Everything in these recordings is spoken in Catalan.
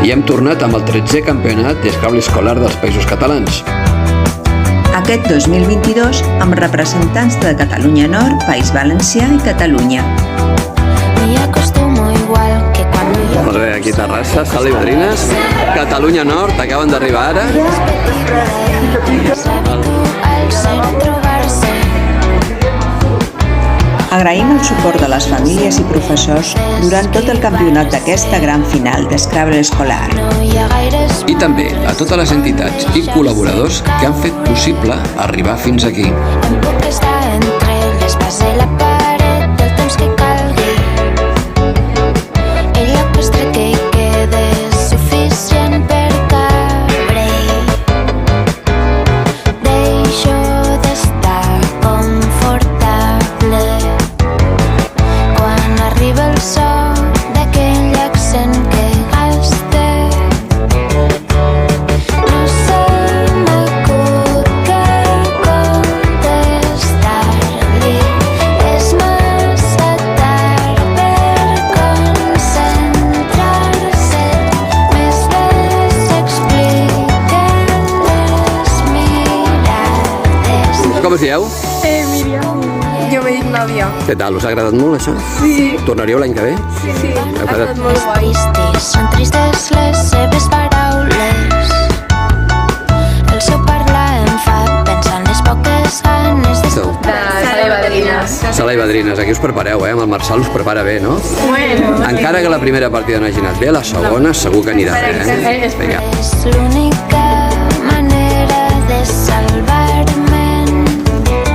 I hem tornat amb el 13è campionat d'Scrabble escolar dels Països Catalans. Aquest 2022 amb representants de Catalunya Nord, País Valencià i Catalunya. Molt bé, aquí a Terrassa, Sala i Madrines, Catalunya Nord, acaben d'arribar ara. Agraïm el suport de les famílies i professors durant tot el campionat d'aquesta gran final d'Scrabble escolar. I també a totes les entitats i col·laboradors que han fet possible arribar fins aquí. Com us dieu? Míriam. Jo me dic Nàdia. Què tal? Us ha agradat molt, això? Sí. Tornaríeu l'any que ve? Sí. Heu quedat... molt guai. Són tristes les seves paraules. El seu parlar em fa pensar en les poques ganes de Sou? Sala i Madrines. Sala i Madrines, aquí us prepareu, Amb el Marçal us prepara bé, no? Bueno. Encara que la primera partida no hagi anat bé, la segona segur que anirà bé, Vinga. És l'única manera de salvar-me.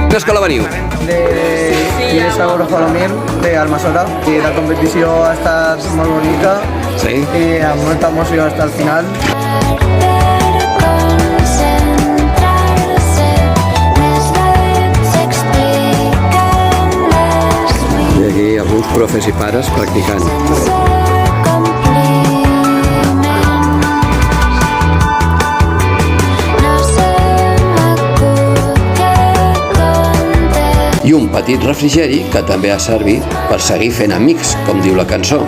Quina escola veniu? De Iglesia Gorofalomir, d'Almassora, i la competició ha estat molt bonica Sí? i amb molta emoció fins al final. I aquí alguns profes i pares practicant. I un petit refrigeri que també ha servit per seguir fent amics, com diu la cançó.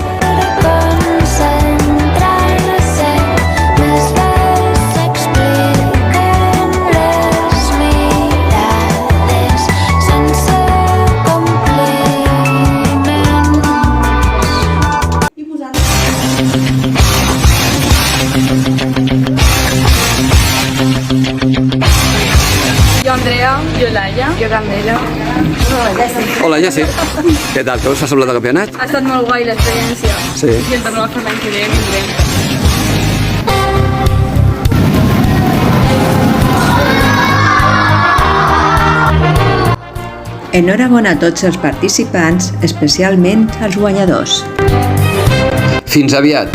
Jo Andrea. Jo Laia. Jo Candela. Hola, Jessi. Què tal? Què us ha semblat el campionat? Ha estat molt guai l'experiència. Sí. I el tornem a fer l'any que ve, vindrem. Enhorabona a tots els participants, especialment als guanyadors. Fins aviat!